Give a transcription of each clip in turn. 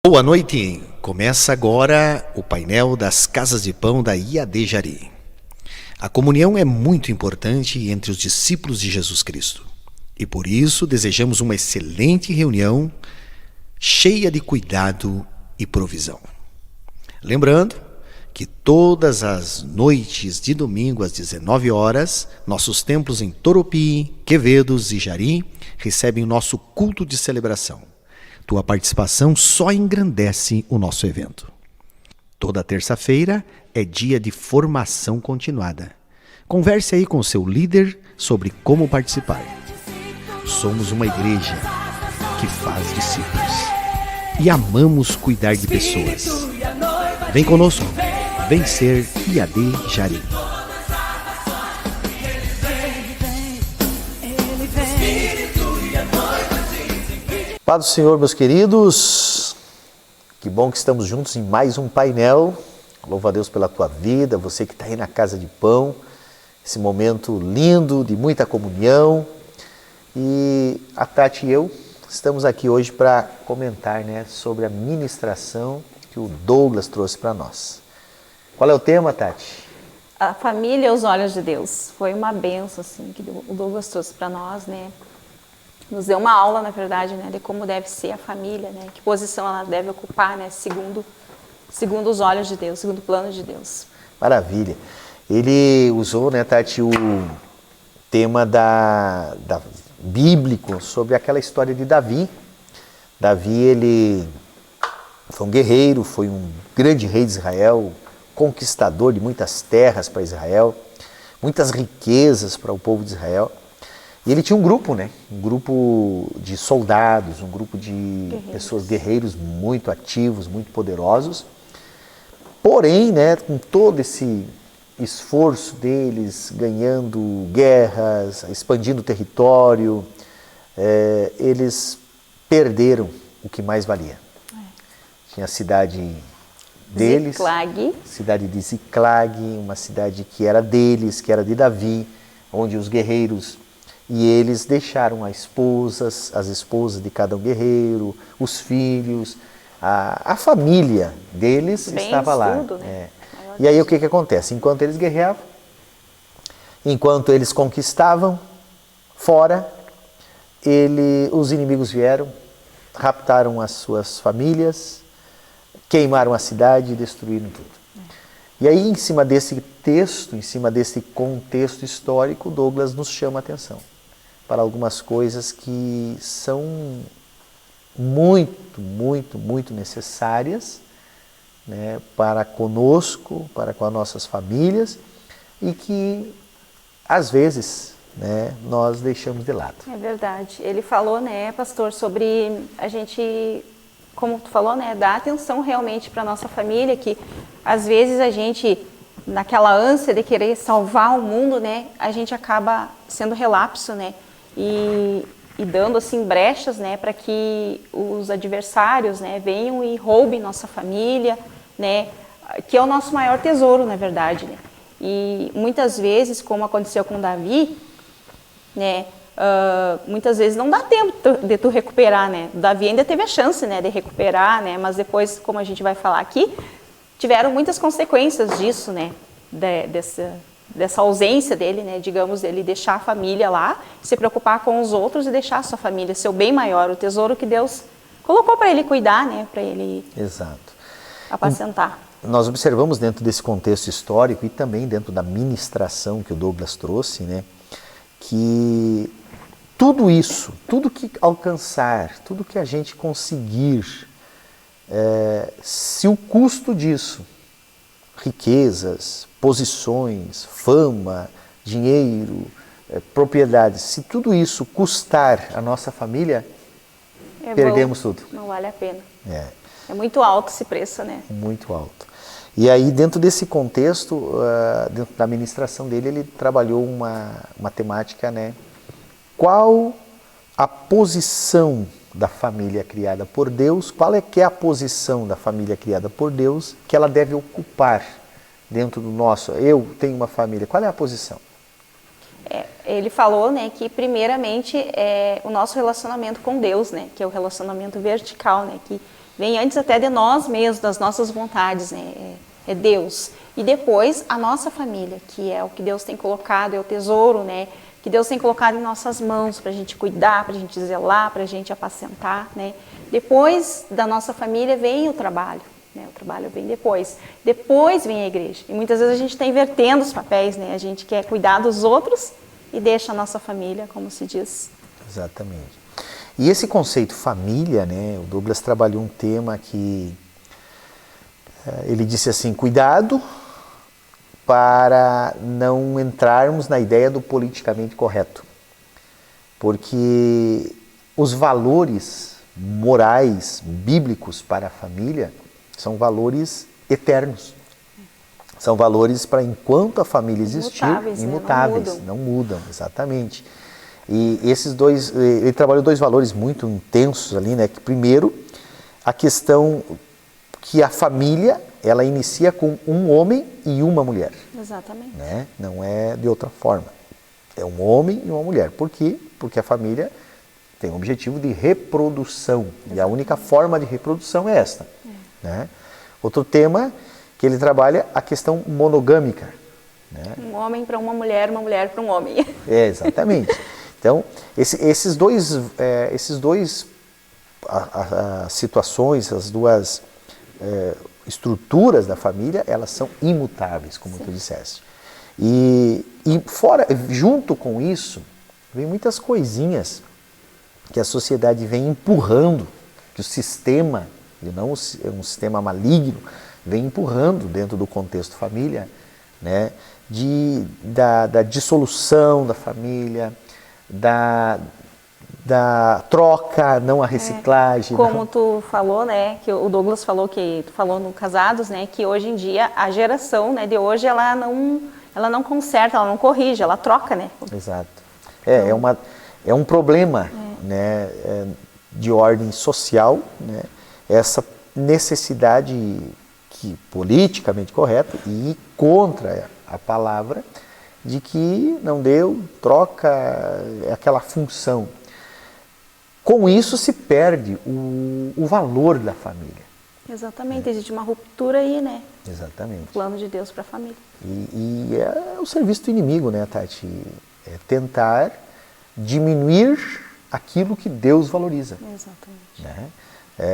Boa noite! Começa agora o painel das Casas de Pão da IAD Jari. A comunhão é muito importante entre os discípulos de Jesus Cristo. E por isso desejamos uma excelente reunião, cheia de cuidado e provisão. Lembrando que todas as noites de domingo às 19 horas, nossos templos em Toropy, Quevedos e Jari recebem o nosso culto de celebração. Tua participação só engrandece o nosso evento. Toda terça-feira é dia de formação continuada. Converse aí com o seu líder sobre como participar. Somos uma igreja que faz discípulos e amamos cuidar de pessoas. Vem conosco, vem ser IAD Jari. Paz do Senhor, meus queridos, que bom que estamos juntos em mais um painel. Louva a Deus pela tua vida, você que está aí na Casa de Pão, esse momento lindo de muita comunhão. E a Tati e eu estamos aqui hoje para comentar, sobre a ministração que o Douglas trouxe para nós. Qual é o tema, Tati? A família aos olhos de Deus. Foi uma bênção assim, que o Douglas trouxe para nós, Nos deu uma aula, na verdade, de como deve ser a família, que posição ela deve ocupar, segundo os olhos de Deus, segundo o plano de Deus. Maravilha. Ele usou, Tati, o tema bíblico sobre aquela história de Davi. Davi, ele foi um guerreiro, foi um grande rei de Israel, conquistador de muitas terras para Israel, muitas riquezas para o povo de Israel. E ele tinha um grupo, um grupo de soldados, um grupo de pessoas, guerreiros muito ativos, muito poderosos. Porém, com todo esse esforço deles, ganhando guerras, expandindo o território, eles perderam o que mais valia. Tinha a cidade deles, cidade de Ziclag, uma cidade que era deles, que era de Davi, onde os guerreiros... E eles deixaram as esposas de cada um guerreiro, os filhos, a família deles estava lá. Tudo, E aí o que acontece? Enquanto eles guerreavam, enquanto eles conquistavam, fora, os inimigos vieram, raptaram as suas famílias, queimaram a cidade e destruíram tudo. E aí, em cima desse texto, em cima desse contexto histórico, Douglas nos chama a atenção para algumas coisas que são muito, muito, muito necessárias para conosco, para com as nossas famílias e que, às vezes, nós deixamos de lado. É verdade. Ele falou, pastor, sobre a gente, como tu falou, dar atenção realmente para a nossa família, que às vezes a gente, naquela ânsia de querer salvar o mundo, a gente acaba sendo relapso, e dando assim brechas, para que os adversários, venham e roubem nossa família, que é o nosso maior tesouro, na verdade, E muitas vezes, como aconteceu com Davi, muitas vezes não dá tempo de tu recuperar, Davi ainda teve a chance, de recuperar, mas depois, como a gente vai falar aqui, tiveram muitas consequências disso, dessa ausência dele, digamos, ele deixar a família lá, se preocupar com os outros e deixar a sua família, seu bem maior, o tesouro que Deus colocou para ele cuidar, para ele apacentar. Nós observamos dentro desse contexto histórico e também dentro da ministração que o Douglas trouxe, que tudo isso, tudo que alcançar, tudo que a gente conseguir, se o custo disso, riquezas, posições, fama, dinheiro, propriedades, se tudo isso custar a nossa família, perdemos tudo. Não vale a pena. É muito alto esse preço, Muito alto. E aí, dentro desse contexto, dentro da administração dele, ele trabalhou uma temática, qual a posição da família criada por Deus, qual é que é a posição da família criada por Deus que ela deve ocupar dentro do nosso... Eu tenho uma família, qual é a posição? Ele falou, que primeiramente é o nosso relacionamento com Deus, que é o relacionamento vertical, que vem antes até de nós mesmos, das nossas vontades, né? É Deus. E depois a nossa família, que é o que Deus tem colocado, é o tesouro, né? Que Deus tem colocado em nossas mãos para a gente cuidar, para a gente zelar, para a gente apacentar, né? Depois da nossa família vem o trabalho, né? O trabalho vem depois. Depois vem a igreja. E muitas vezes a gente está invertendo os papéis, né? A gente quer cuidar dos outros e deixa a nossa família, como se diz. Exatamente. E esse conceito família, né? O Douglas trabalhou um tema que ele disse assim, cuidado para não entrarmos na ideia do politicamente correto. Porque os valores morais, bíblicos para a família são valores eternos. São valores para enquanto a família existir, imutáveis, né? não mudam, exatamente. E esses dois, ele trabalhou dois valores muito intensos ali, né? Que primeiro, a questão que a família, ela inicia com um homem e uma mulher. Exatamente. Né? Não é de outra forma. É um homem e uma mulher. Por quê? Porque a família tem o objetivo de reprodução. Exatamente. E a única forma de reprodução é esta. Né? Outro tema que ele trabalha, a questão monogâmica. Né? Um homem para uma mulher para um homem. Exatamente. Então, esses dois situações, as duas estruturas da família, elas são imutáveis, como tu disseste. E fora, junto com isso, vem muitas coisinhas que a sociedade vem empurrando, que o sistema, e não é um sistema maligno, vem empurrando dentro do contexto família, né, da dissolução da família, da troca, não a reciclagem. Como tu falou, né, que o Douglas falou, que tu falou no Casados, né, que hoje em dia a geração, né, de hoje ela não conserta, ela não corrige, ela troca, né. Exato. É um problema, né, de ordem social, né, essa necessidade que politicamente correta e contra a palavra de que não deu, troca aquela função. Com isso se perde o valor da família. Exatamente, existe uma ruptura aí, né? Exatamente. O plano de Deus para a família. E é o serviço do inimigo, né, Tati? É tentar diminuir aquilo que Deus valoriza. Exatamente. Né?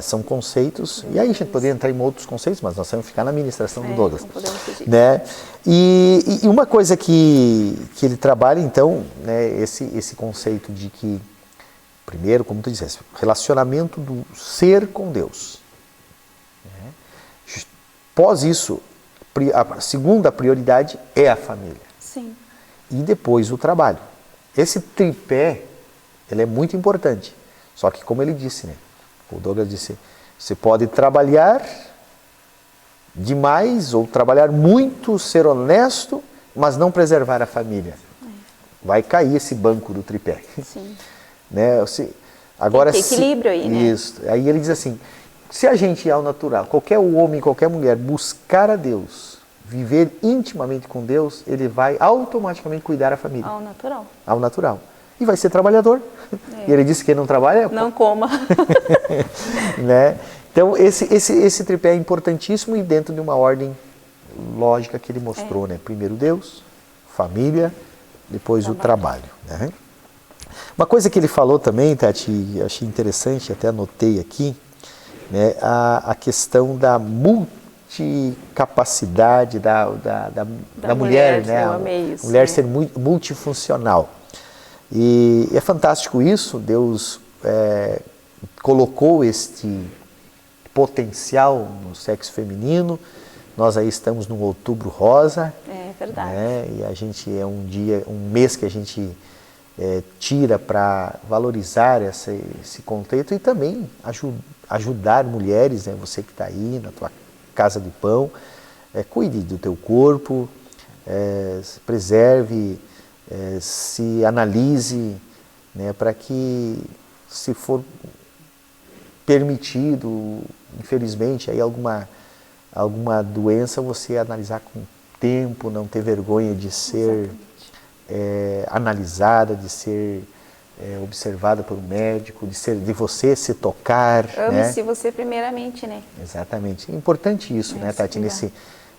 São conceitos, e aí a gente poderia entrar em outros conceitos, mas nós vamos ficar na ministração do Douglas. Não podemos fugir. Né? E uma coisa que ele trabalha, então, né, esse conceito de que, primeiro, como tu disseste, relacionamento do ser com Deus. Né? Após isso, a segunda prioridade é a família. Sim. E depois o trabalho. Esse tripé, ele é muito importante. Só que, como ele disse, né? O Douglas disse, você pode trabalhar demais ou trabalhar muito, ser honesto, mas não preservar a família. Vai cair esse banco do tripé. Sim. Né? Agora, tem equilíbrio aí, né? Isso. Aí ele diz assim, se a gente ir ao natural, qualquer homem, qualquer mulher, buscar a Deus, viver intimamente com Deus, ele vai automaticamente cuidar da família. Ao natural. Ao natural. E vai ser trabalhador. E ele disse que quem não trabalha... Não coma. Né? Então, esse tripé é importantíssimo e dentro de uma ordem lógica que ele mostrou. Né? Primeiro Deus, família, depois o trabalho. Né? Uma coisa que ele falou também, Tati, achei interessante, até anotei aqui, né? A questão da multicapacidade da mulher, né? Eu amei isso, mulher ser multifuncional. E é fantástico isso, Deus colocou este potencial no sexo feminino. Nós aí estamos no Outubro Rosa. É verdade. Né? E a gente um mês que a gente tira para valorizar esse contexto e também ajudar mulheres, né? Você que está aí na tua casa de pão, cuide do teu corpo, preserve, se analise, né, para que, se for permitido, infelizmente, aí alguma doença, você analisar com tempo, não ter vergonha de ser analisada, de ser observada por um médico, de você se tocar. Ame-se você primeiramente, né? Exatamente. É importante isso, né, Tati?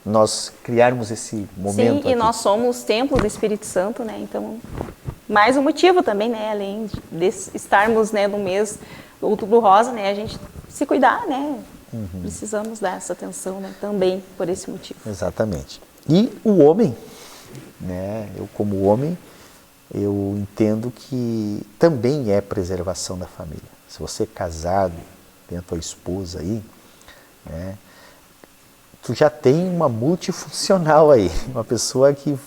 Nós criarmos esse momento. Sim, e aqui. nós somos templo do Espírito Santo, né? Então, mais um motivo também, né? Além de estarmos, né, no mês do Outubro Rosa, né? A gente se cuidar, né? Precisamos dar essa atenção, né? Também por esse motivo. Exatamente. E o homem, né? Eu como homem, eu entendo que também é preservação da família. Se você é casado, tem a tua esposa aí, né? Tu já tem uma multifuncional aí, uma pessoa que,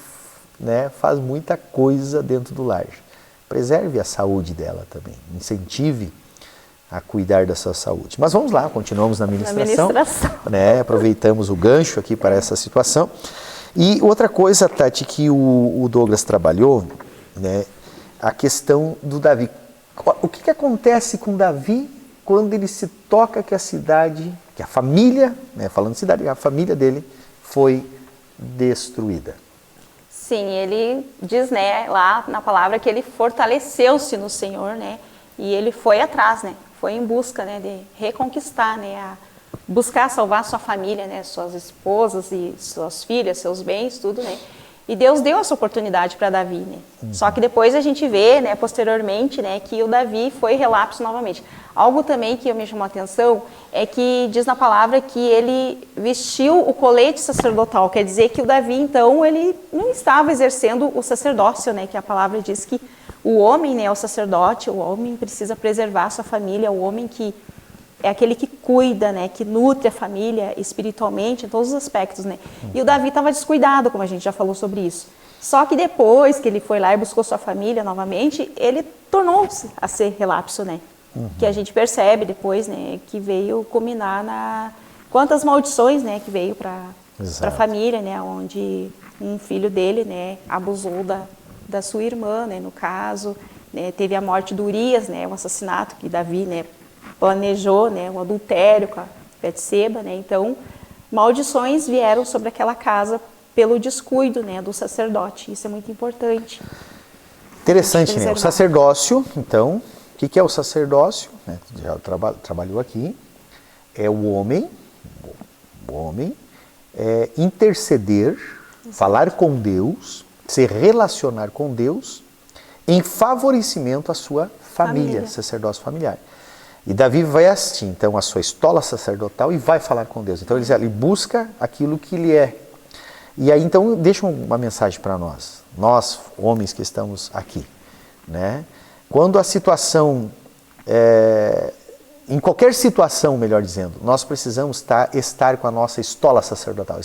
né, faz muita coisa dentro do lar. Preserve a saúde dela também, incentive a cuidar da sua saúde. Mas vamos lá, continuamos na ministração. Né, aproveitamos o gancho aqui para essa situação. E outra coisa, Tati, que o Douglas trabalhou, né, a questão do Davi. O que acontece com Davi quando ele se toca que a cidade, que a família, né, falando de cidade, a família dele foi destruída? Sim, ele diz, né, lá na palavra que ele fortaleceu-se no Senhor, né, e ele foi atrás, né, foi em busca, né, de reconquistar, né, buscar salvar sua família, né, suas esposas e suas filhas, seus bens, tudo, né. E Deus deu essa oportunidade para Davi, né? Só que depois a gente vê, né, posteriormente, né, que o Davi foi relapso novamente. Algo também que me chamou a atenção é que diz na palavra que ele vestiu o colete sacerdotal. Quer dizer que o Davi, então, ele não estava exercendo o sacerdócio, né? Que a palavra diz que o homem, né, é o sacerdote, o homem precisa preservar a sua família, o homem que é aquele que cuida, né, que nutre a família espiritualmente, em todos os aspectos, né. E o Davi estava descuidado, como a gente já falou sobre isso. Só que depois que ele foi lá e buscou sua família novamente, ele tornou-se a ser relapso, né. Que a gente percebe depois, né, que veio culminar na quantas maldições, né, que veio para a família, né, onde um filho dele, né, abusou da sua irmã, né, no caso, né, teve a morte do Urias, né, o assassinato que Davi, né, planejou, né, o adultério com a Betseba, né, então maldições vieram sobre aquela casa pelo descuido, né, do sacerdote. Isso é muito importante. Interessante, né? O sacerdócio, então, o que é o sacerdócio? Né? Já trabalhou aqui. É o homem interceder, falar com Deus, se relacionar com Deus em favorecimento à sua família. Sacerdócio familiar. E Davi veste, então, a sua estola sacerdotal e vai falar com Deus. Então, ele busca aquilo que ele é. E aí, então, deixa uma mensagem para nós, homens que estamos aqui, né? Quando a situação, em qualquer situação, melhor dizendo, nós precisamos estar com a nossa estola sacerdotal,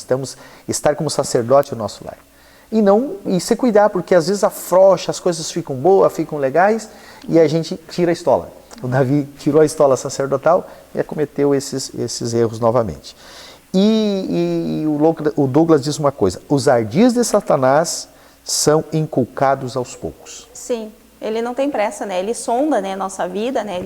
estar como sacerdote no nosso lar. E se cuidar, porque às vezes afrouxa, as coisas ficam boas, ficam legais, e a gente tira a estola. O Davi tirou a estola sacerdotal e cometeu esses erros novamente. E o Douglas diz uma coisa: os ardis de Satanás são inculcados aos poucos. Sim, ele não tem pressa, né? Ele sonda, né, nossa vida, né?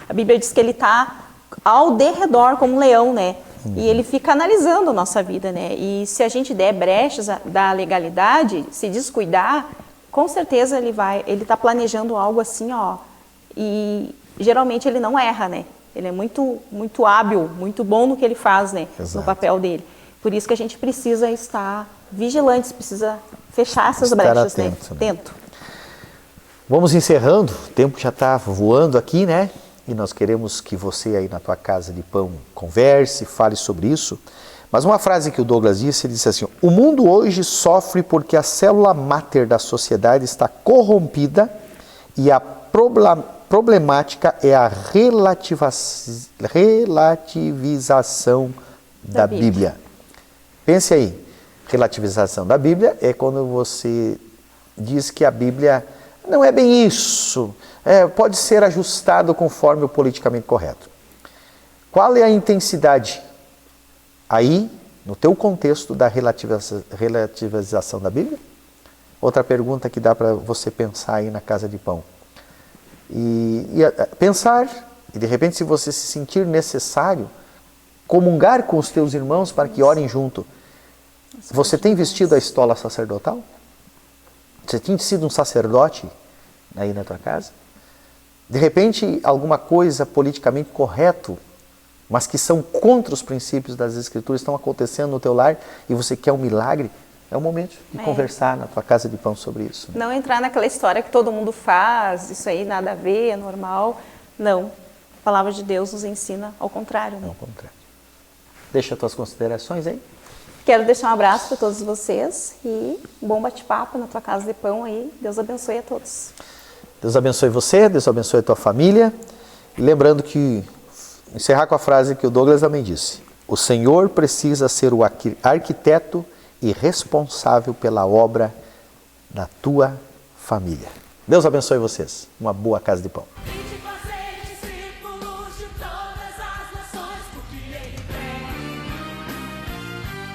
A Bíblia diz que ele está ao derredor como um leão, né? E ele fica analisando a nossa vida, né? E se a gente der brechas da legalidade, se descuidar, com certeza ele está planejando algo assim, ó. E geralmente ele não erra, né? Ele é muito, muito hábil, muito bom no que ele faz, né? Exato. No papel dele. Por isso que a gente precisa estar vigilantes, precisa fechar essas brechas, atento, né? Atento. Vamos encerrando, o tempo já está voando aqui, né? E nós queremos que você aí na tua casa de pão converse, fale sobre isso. Mas uma frase que o Douglas disse, ele disse assim: o mundo hoje sofre porque a célula máter da sociedade está corrompida e a problemática é a relativização da Bíblia. Pense aí, relativização da Bíblia é quando você diz que a Bíblia não é bem isso, pode ser ajustado conforme o politicamente correto. Qual é a intensidade aí, no teu contexto, da relativização da Bíblia? Outra pergunta que dá para você pensar aí na casa de pão. E pensar, e de repente, se você se sentir necessário, comungar com os teus irmãos para que orem junto. Você tem vestido a estola sacerdotal? Você tem sido um sacerdote aí na tua casa? De repente, alguma coisa politicamente correto, mas que são contra os princípios das Escrituras, estão acontecendo no teu lar e você quer um milagre, é o momento de conversar na tua casa de pão sobre isso. Não entrar naquela história que todo mundo faz, isso aí nada a ver, é normal. Não. A palavra de Deus nos ensina ao contrário. Né? Ao contrário. Deixa as tuas considerações aí. Quero deixar um abraço para todos vocês e um bom bate-papo na tua casa de pão aí. Deus abençoe a todos. Deus abençoe você, Deus abençoe a tua família. E lembrando que, encerrar com a frase que o Douglas também disse, o Senhor precisa ser o arquiteto e responsável pela obra da tua família. Deus abençoe vocês. Uma boa casa de pão.